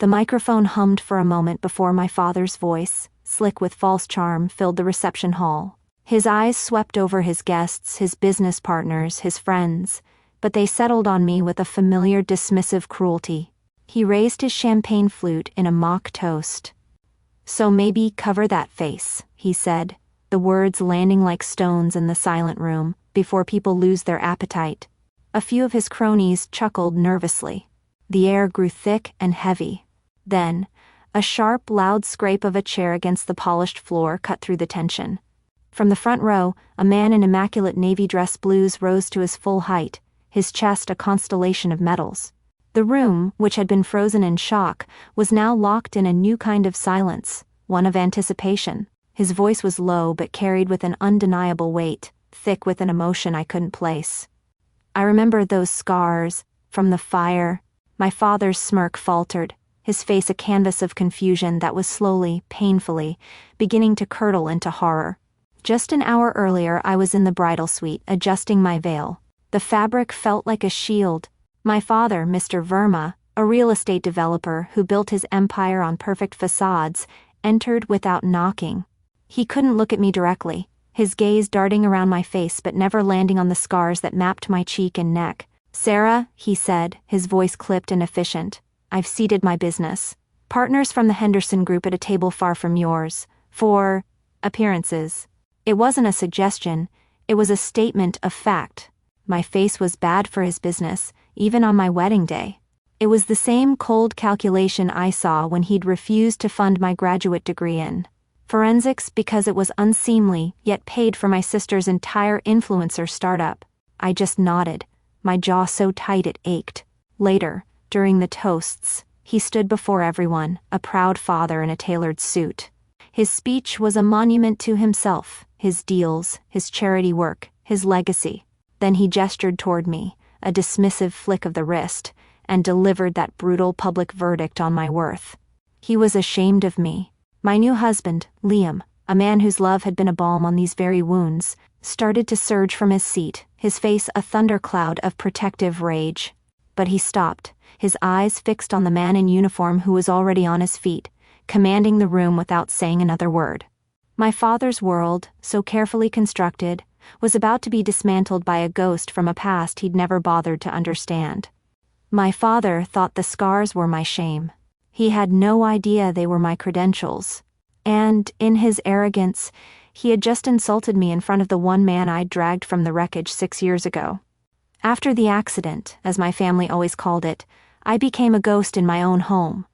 The microphone hummed for a moment before my father's voice, slick with false charm, filled the reception hall. His eyes swept over his guests, his business partners, his friends, but they settled on me with a familiar dismissive cruelty. He raised his champagne flute in a mock toast. "So maybe cover that face," he said, the words landing like stones in the silent room, before people lose their appetite. A few of his cronies chuckled nervously. The air grew thick and heavy. Then, a sharp, loud scrape of a chair against the polished floor cut through the tension. From the front row, a man in immaculate navy dress blues rose to his full height, his chest a constellation of medals. The room, which had been frozen in shock, was now locked in a new kind of silence, one of anticipation. His voice was low but carried with an undeniable weight, thick with an emotion I couldn't place. "I remember those scars, from the fire." My father's smirk faltered, his face a canvas of confusion that was slowly, painfully, beginning to curdle into horror. "Just an hour earlier I was in the bridal suite, adjusting my veil. The fabric felt like a shield. My father, Mr. Verma, a real estate developer who built his empire on perfect facades, entered without knocking. He couldn't look at me directly, his gaze darting around my face but never landing on the scars that mapped my cheek and neck. "Sarah," he said, his voice clipped and efficient, "I've ceded my business. Partners from the Henderson Group at a table far from yours. For appearances." It wasn't a suggestion, it was a statement of fact. My face was bad for his business, even on my wedding day. It was the same cold calculation I saw when he'd refused to fund my graduate degree in forensics because it was unseemly, yet paid for my sister's entire influencer startup. I just nodded, my jaw so tight it ached. Later, during the toasts, he stood before everyone, a proud father in a tailored suit. His speech was a monument to himself, his deals, his charity work, his legacy. Then he gestured toward me, a dismissive flick of the wrist, and delivered that brutal public verdict on my worth. He was ashamed of me. My new husband, Liam, a man whose love had been a balm on these very wounds, started to surge from his seat, his face a thundercloud of protective rage. But he stopped, his eyes fixed on the man in uniform who was already on his feet, commanding the room without saying another word. My father's world, so carefully constructed, was about to be dismantled by a ghost from a past he'd never bothered to understand. My father thought the scars were my shame. He had no idea they were my credentials. And, in his arrogance, he had just insulted me in front of the one man I'd dragged from the wreckage 6 years ago. After the accident, as my family always called it, I became a ghost in my own home.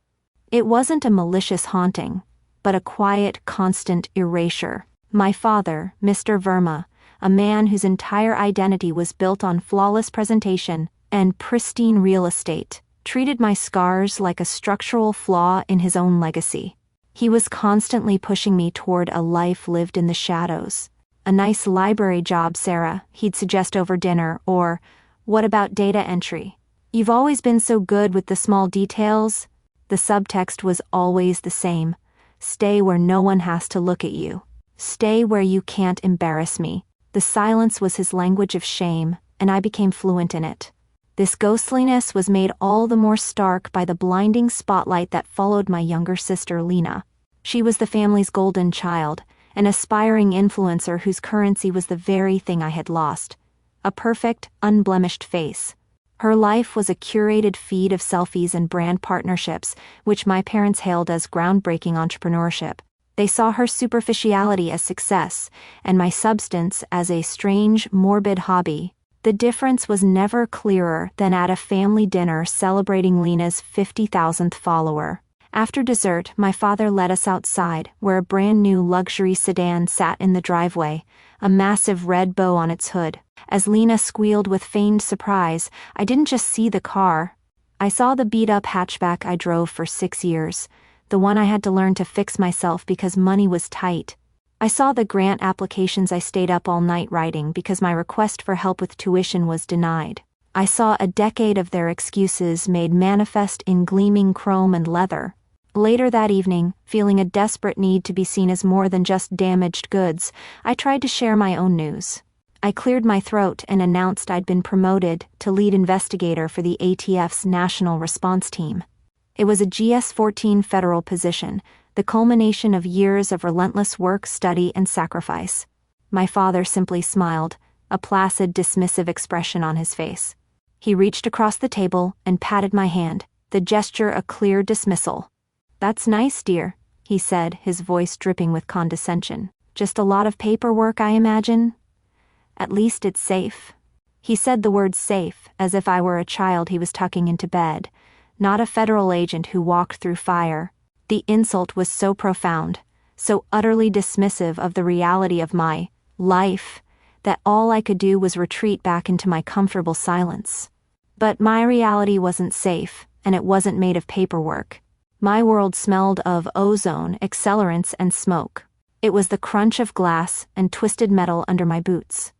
It wasn't a malicious haunting, but a quiet, constant erasure. My father, Mr. Verma, a man whose entire identity was built on flawless presentation and pristine real estate, treated my scars like a structural flaw in his own legacy. He was constantly pushing me toward a life lived in the shadows. "A nice library job, Sarah," he'd suggest over dinner, or, "What about data entry? You've always been so good with the small details." The subtext was always the same. Stay where no one has to look at you. Stay where you can't embarrass me. The silence was his language of shame, and I became fluent in it. This ghostliness was made all the more stark by the blinding spotlight that followed my younger sister Lena. She was the family's golden child, an aspiring influencer whose currency was the very thing I had lost. A perfect, unblemished face. Her life was a curated feed of selfies and brand partnerships, which my parents hailed as groundbreaking entrepreneurship. They saw her superficiality as success, and my substance as a strange, morbid hobby. The difference was never clearer than at a family dinner celebrating Lena's 50,000th follower. After dessert, my father led us outside, where a brand-new luxury sedan sat in the driveway, a massive red bow on its hood. As Lena squealed with feigned surprise, I didn't just see the car. I saw the beat-up hatchback I drove for 6 years, the one I had to learn to fix myself because money was tight. I saw the grant applications I stayed up all night writing because my request for help with tuition was denied. I saw a decade of their excuses made manifest in gleaming chrome and leather. Later that evening, feeling a desperate need to be seen as more than just damaged goods, I tried to share my own news. I cleared my throat and announced I'd been promoted to lead investigator for the ATF's National Response Team. It was a GS-14 federal position, the culmination of years of relentless work, study, and sacrifice. My father simply smiled, a placid, dismissive expression on his face. He reached across the table and patted my hand, the gesture a clear dismissal. "That's nice, dear," he said, his voice dripping with condescension. "Just a lot of paperwork, I imagine? At least it's safe." He said the word safe as if I were a child he was tucking into bed, not a federal agent who walked through fire. The insult was so profound, so utterly dismissive of the reality of my life, that all I could do was retreat back into my comfortable silence. But my reality wasn't safe, and it wasn't made of paperwork. My world smelled of ozone, accelerants, and smoke. It was the crunch of glass and twisted metal under my boots.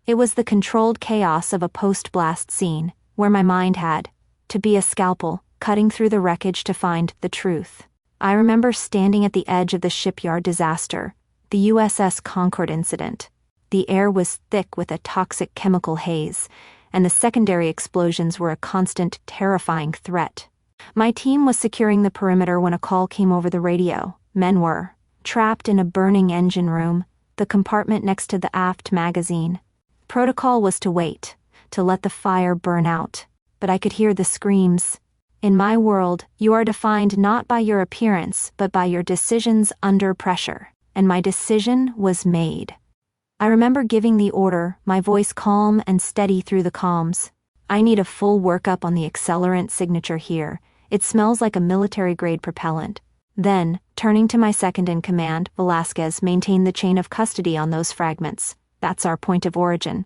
It was the controlled chaos of a post-blast scene, where my mind had to be a scalpel, cutting through the wreckage to find the truth. I remember standing at the edge of the shipyard disaster, the USS Concord incident. The air was thick with a toxic chemical haze, and the secondary explosions were a constant, terrifying threat. My team was securing the perimeter when a call came over the radio. Men were trapped in a burning engine room, the compartment next to the aft magazine. Protocol was to wait, to let the fire burn out, but I could hear the screams. In my world, you are defined not by your appearance but by your decisions under pressure, and my decision was made. I remember giving the order, my voice calm and steady through the comms. "I need a full workup on the accelerant signature here. It smells like a military-grade propellant." Then, turning to my second-in-command, "Velasquez, maintain the chain of custody on those fragments. That's our point of origin."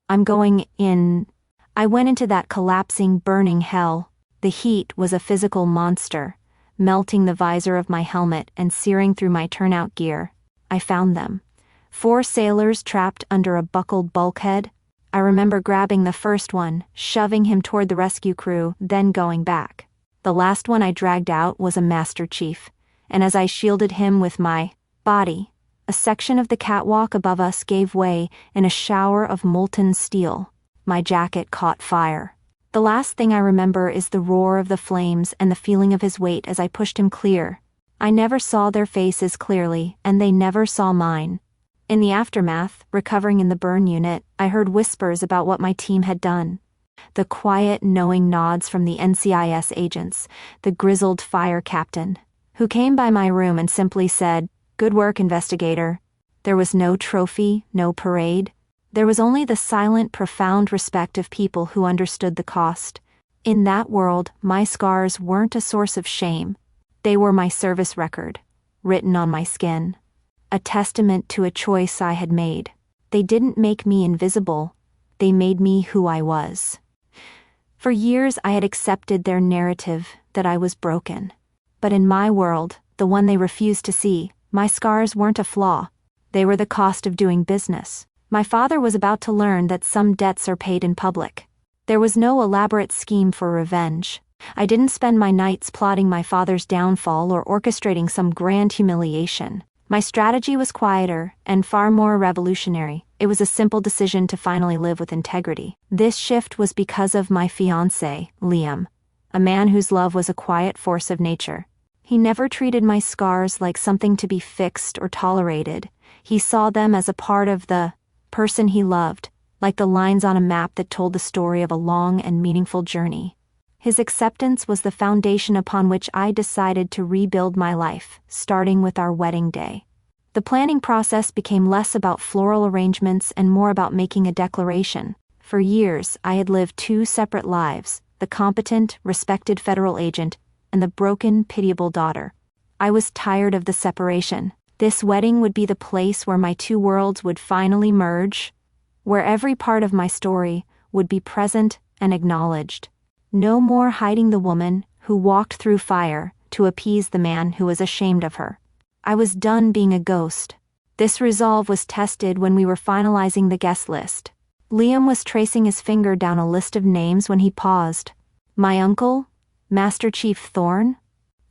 "I'm going in." I went into that collapsing, burning hell. The heat was a physical monster, melting the visor of my helmet and searing through my turnout gear. I found them. 4 sailors trapped under a buckled bulkhead. I remember grabbing the first one, shoving him toward the rescue crew, then going back. The last one I dragged out was a Master Chief, and as I shielded him with my body, a section of the catwalk above us gave way in a shower of molten steel. My jacket caught fire. The last thing I remember is the roar of the flames and the feeling of his weight as I pushed him clear. I never saw their faces clearly, and they never saw mine. In the aftermath, recovering in the burn unit, I heard whispers about what my team had done. The quiet, knowing nods from the NCIS agents, the grizzled fire captain, who came by my room and simply said, "Good work, investigator." There was no trophy, no parade. There was only the silent, profound respect of people who understood the cost. In that world, my scars weren't a source of shame. They were my service record, written on my skin. A testament to a choice I had made. They didn't make me invisible. They made me who I was. For years I had accepted their narrative that I was broken. But in my world, the one they refused to see, my scars weren't a flaw. They were the cost of doing business. My father was about to learn that some debts are paid in public. There was no elaborate scheme for revenge. I didn't spend my nights plotting my father's downfall or orchestrating some grand humiliation. My strategy was quieter and far more revolutionary. It was a simple decision to finally live with integrity. This shift was because of my fiancé, Liam, a man whose love was a quiet force of nature. He never treated my scars like something to be fixed or tolerated. He saw them as a part of the person he loved, like the lines on a map that told the story of a long and meaningful journey. His acceptance was the foundation upon which I decided to rebuild my life, starting with our wedding day. The planning process became less about floral arrangements and more about making a declaration. For years, I had lived 2 separate lives, the competent, respected federal agent and the broken, pitiable daughter. I was tired of the separation. This wedding would be the place where my 2 worlds would finally merge, where every part of my story would be present and acknowledged. No more hiding the woman who walked through fire to appease the man who was ashamed of her. I was done being a ghost. This resolve was tested when we were finalizing the guest list. Liam was tracing his finger down a list of names when he paused. "My uncle, Master Chief Thorne?"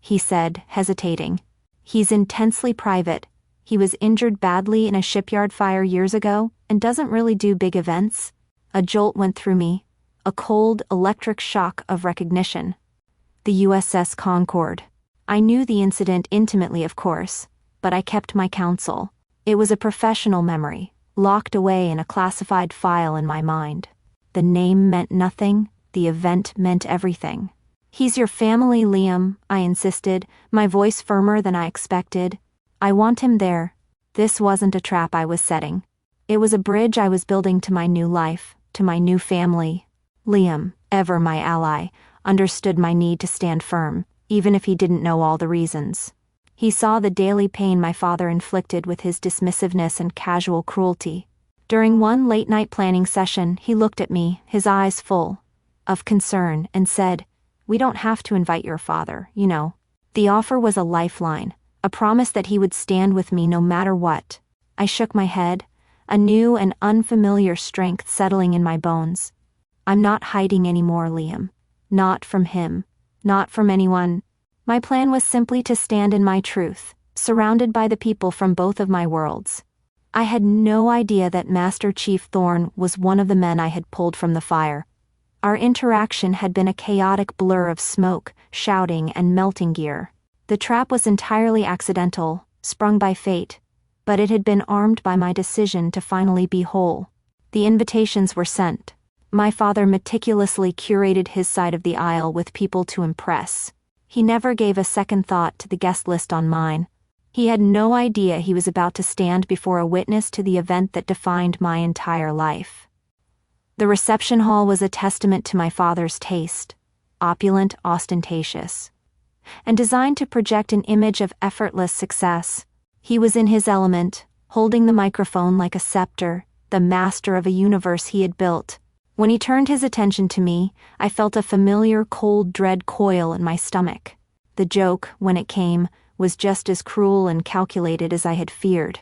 he said, hesitating. "He's intensely private. He was injured badly in a shipyard fire years ago and doesn't really do big events." A jolt went through me. A cold, electric shock of recognition. The USS Concord. I knew the incident intimately, of course, but I kept my counsel. It was a professional memory, locked away in a classified file in my mind. The name meant nothing, the event meant everything. "He's your family, Liam," I insisted, my voice firmer than I expected. "I want him there." This wasn't a trap I was setting. It was a bridge I was building to my new life, to my new family. Liam, ever my ally, understood my need to stand firm, even if he didn't know all the reasons. He saw the daily pain my father inflicted with his dismissiveness and casual cruelty. During one late-night planning session, he looked at me, his eyes full of concern, and said, "We don't have to invite your father, you know." The offer was a lifeline, a promise that he would stand with me no matter what. I shook my head, a new and unfamiliar strength settling in my bones. "I'm not hiding anymore, Liam. Not from him. Not from anyone." My plan was simply to stand in my truth, surrounded by the people from both of my worlds. I had no idea that Master Chief Thorne was one of the men I had pulled from the fire. Our interaction had been a chaotic blur of smoke, shouting, and melting gear. The trap was entirely accidental, sprung by fate, but it had been armed by my decision to finally be whole. The invitations were sent. My father meticulously curated his side of the aisle with people to impress. He never gave a second thought to the guest list on mine. He had no idea he was about to stand before a witness to the event that defined my entire life. The reception hall was a testament to my father's taste, opulent, ostentatious, and designed to project an image of effortless success. He was in his element, holding the microphone like a scepter, the master of a universe he had built. When he turned his attention to me, I felt a familiar cold dread coil in my stomach. The joke, when it came, was just as cruel and calculated as I had feared.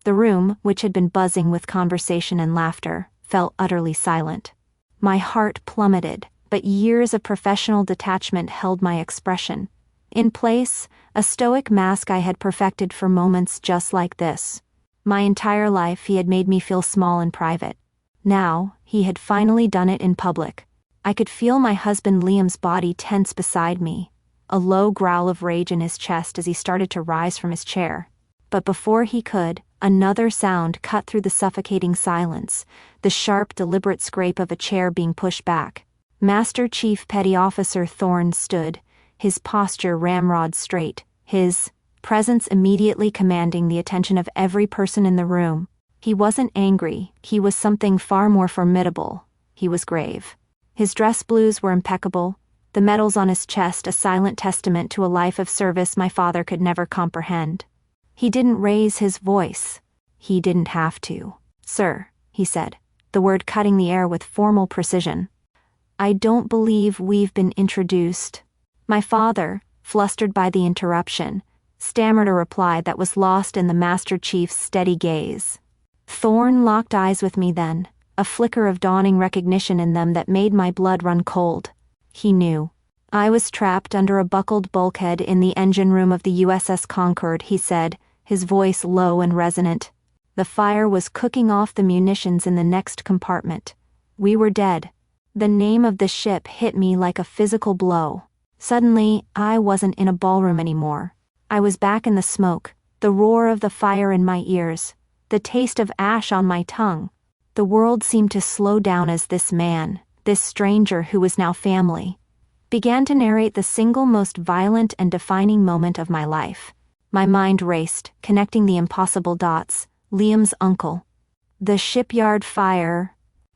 The room, which had been buzzing with conversation and laughter, fell utterly silent. My heart plummeted, but years of professional detachment held my expression. In place, a stoic mask I had perfected for moments just like this. My entire life he had made me feel small in private. Now, he had finally done it in public. I could feel my husband Liam's body tense beside me, a low growl of rage in his chest as he started to rise from his chair. But before he could, another sound cut through the suffocating silence, the sharp, deliberate scrape of a chair being pushed back. Master Chief Petty Officer Thorne stood, his posture ramrod straight, his presence immediately commanding the attention of every person in the room. He wasn't angry, he was something far more formidable. He was grave. His dress blues were impeccable, the medals on his chest a silent testament to a life of service my father could never comprehend. He didn't raise his voice. He didn't have to. "Sir," he said, the word cutting the air with formal precision. "I don't believe we've been introduced." My father, flustered by the interruption, stammered a reply that was lost in the Master Chief's steady gaze. Thorne locked eyes with me then, a flicker of dawning recognition in them that made my blood run cold. He knew. I was trapped under a buckled bulkhead in the engine room of the USS Concord, he said, his voice low and resonant. The fire was cooking off the munitions in the next compartment. We were dead. The name of the ship hit me like a physical blow. Suddenly, I wasn't in a ballroom anymore. I was back in the smoke, the roar of the fire in my ears, the taste of ash on my tongue. The world seemed to slow down as this man, this stranger who was now family, began to narrate the single most violent and defining moment of my life. My mind raced, connecting the impossible dots. Liam's uncle. The shipyard fire.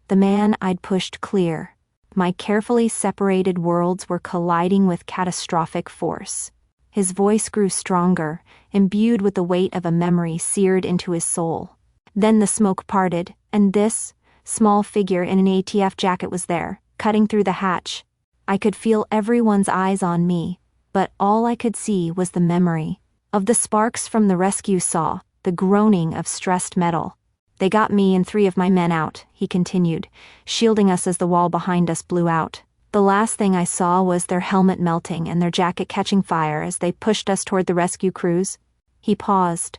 The man I'd pushed clear. My carefully separated worlds were colliding with catastrophic force. His voice grew stronger, imbued with the weight of a memory seared into his soul. Then the smoke parted, and this small figure in an ATF jacket was there, cutting through the hatch. I could feel everyone's eyes on me, but all I could see was the memory of the sparks from the rescue saw, the groaning of stressed metal. "They got me and 3 of my men out," he continued, shielding us as the wall behind us blew out. "The last thing I saw was their helmet melting and their jacket catching fire as they pushed us toward the rescue crews." He paused,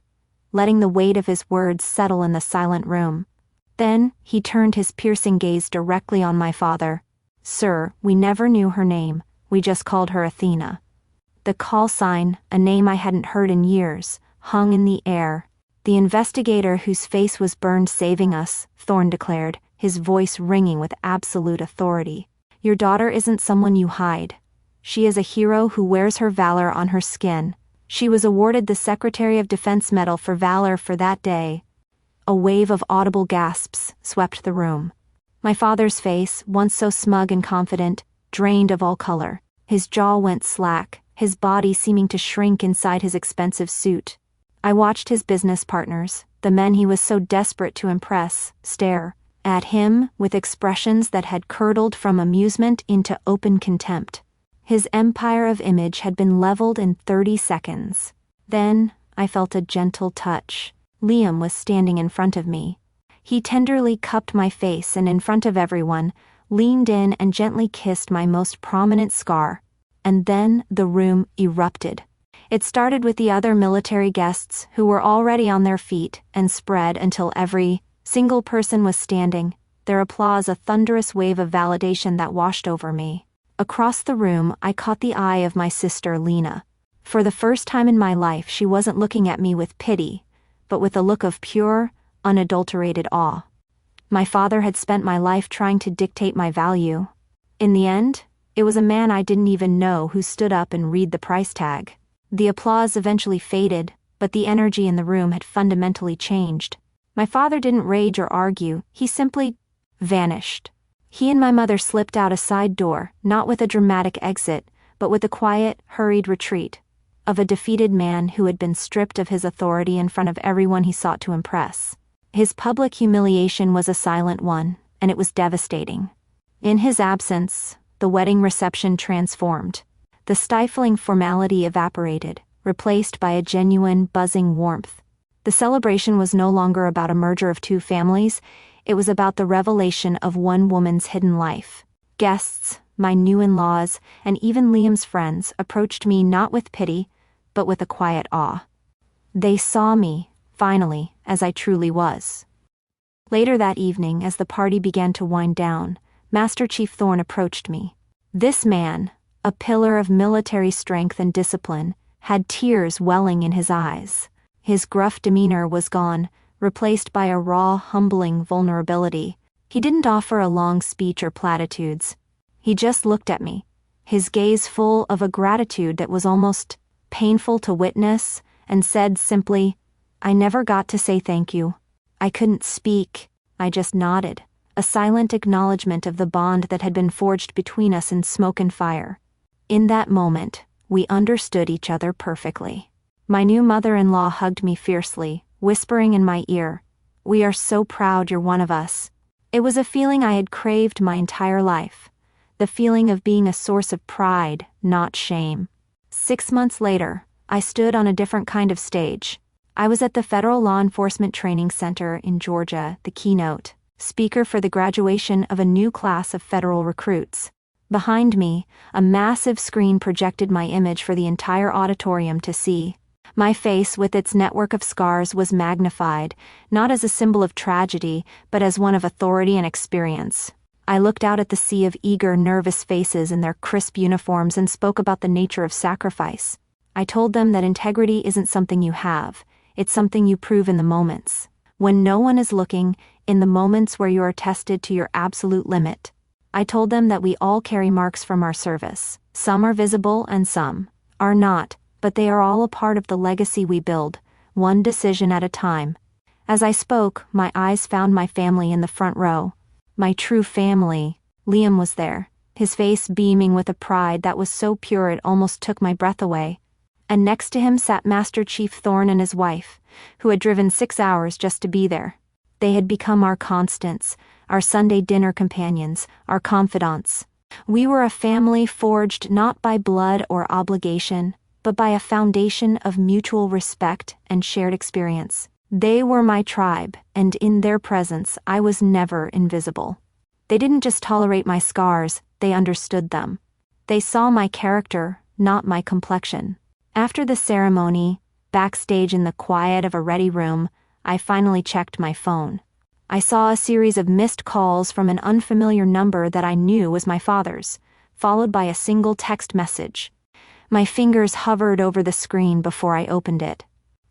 letting the weight of his words settle in the silent room. Then he turned his piercing gaze directly on my father. "Sir, we never knew her name. We just called her Athena. The call sign, a name I hadn't heard in years, hung in the air. The investigator whose face was burned saving us, Thorne declared, his voice ringing with absolute authority. Your daughter isn't someone you hide. She is a hero who wears her valor on her skin. She was awarded the Secretary of Defense Medal for Valor for that day. A wave of audible gasps swept the room. My father's face, once so smug and confident, drained of all color. His jaw went slack, his body seeming to shrink inside his expensive suit. I watched his business partners, the men he was so desperate to impress, stare at him with expressions that had curdled from amusement into open contempt. His empire of image had been leveled in 30 seconds. Then, I felt a gentle touch. Liam was standing in front of me. He tenderly cupped my face and in front of everyone, leaned in and gently kissed my most prominent scar. And then the room erupted. It started with the other military guests who were already on their feet and spread until every single person was standing, their applause a thunderous wave of validation that washed over me. Across the room, I caught the eye of my sister Lena. For the first time in my life, she wasn't looking at me with pity, but with a look of pure, unadulterated awe. My father had spent my life trying to dictate my value. In the end, it was a man I didn't even know who stood up and read the price tag. The applause eventually faded, but the energy in the room had fundamentally changed. My father didn't rage or argue, he simply vanished. He and my mother slipped out a side door, not with a dramatic exit, but with a quiet, hurried retreat of a defeated man who had been stripped of his authority in front of everyone he sought to impress. His public humiliation was a silent one, and it was devastating. In his absence, the wedding reception transformed. The stifling formality evaporated, replaced by a genuine, buzzing warmth. The celebration was no longer about a merger of two families, it was about the revelation of one woman's hidden life. Guests, my new in-laws, and even Liam's friends approached me not with pity, but with a quiet awe. They saw me, finally, as I truly was. Later that evening, as the party began to wind down, Master Chief Thorne approached me. This man, a pillar of military strength and discipline, had tears welling in his eyes. His gruff demeanor was gone, replaced by a raw, humbling vulnerability. He didn't offer a long speech or platitudes. He just looked at me, his gaze full of a gratitude that was almost painful to witness, and said simply, "I never got to say thank you." I couldn't speak, I just nodded, a silent acknowledgement of the bond that had been forged between us in smoke and fire. In that moment, we understood each other perfectly. My new mother-in-law hugged me fiercely, whispering in my ear, "We are so proud you're one of us." It was a feeling I had craved my entire life, the feeling of being a source of pride, not shame. 6 months later, I stood on a different kind of stage. I was at the Federal Law Enforcement Training Center in Georgia, the keynote speaker for the graduation of a new class of federal recruits. Behind me, a massive screen projected my image for the entire auditorium to see. My face, with its network of scars, was magnified, not as a symbol of tragedy, but as one of authority and experience. I looked out at the sea of eager, nervous faces in their crisp uniforms and spoke about the nature of sacrifice. I told them that integrity isn't something you have, it's something you prove in the moments. When no one is looking, in the moments where you are tested to your absolute limit. I told them that we all carry marks from our service. Some are visible and some are not, but they are all a part of the legacy we build, one decision at a time. As I spoke, my eyes found my family in the front row. My true family. Liam was there, his face beaming with a pride that was so pure it almost took my breath away. And next to him sat Master Chief Thorne and his wife, who had driven 6 hours just to be there. They had become our constants, our Sunday dinner companions, our confidants. We were a family forged not by blood or obligation, but by a foundation of mutual respect and shared experience. They were my tribe, and in their presence I was never invisible. They didn't just tolerate my scars, they understood them. They saw my character, not my complexion. After the ceremony, backstage in the quiet of a ready room, I finally checked my phone. I saw a series of missed calls from an unfamiliar number that I knew was my father's, followed by a single text message. My fingers hovered over the screen before I opened it.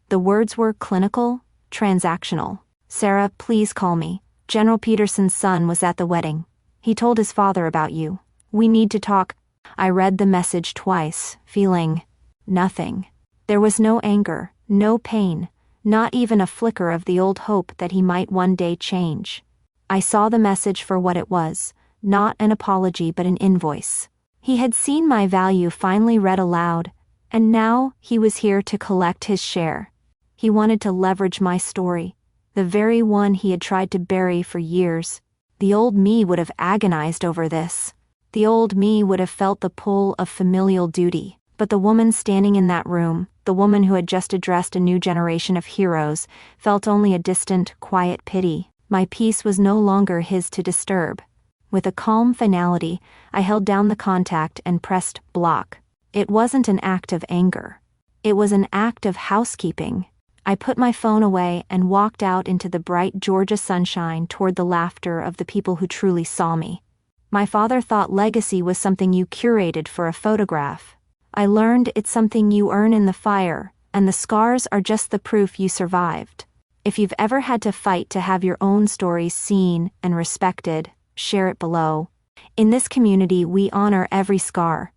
The words were clinical, transactional. Sarah, please call me. General Peterson's son was at the wedding. He told his father about you. We need to talk. I read the message twice, feeling nothing. There was no anger, no pain, not even a flicker of the old hope that he might one day change. I saw the message for what it was, not an apology but an invoice. He had seen my value finally read aloud, and now he was here to collect his share. He wanted to leverage my story, the very one he had tried to bury for years. The old me would have agonized over this. The old me would have felt the pull of familial duty. But the woman standing in that room, the woman who had just addressed a new generation of heroes, felt only a distant, quiet pity. My peace was no longer his to disturb. With a calm finality, I held down the contact and pressed block. It wasn't an act of anger. It was an act of housekeeping. I put my phone away and walked out into the bright Georgia sunshine toward the laughter of the people who truly saw me. My father thought legacy was something you curated for a photograph. I learned it's something you earn in the fire, and the scars are just the proof you survived. If you've ever had to fight to have your own story seen and respected, share it below. In this community, we honor every scar,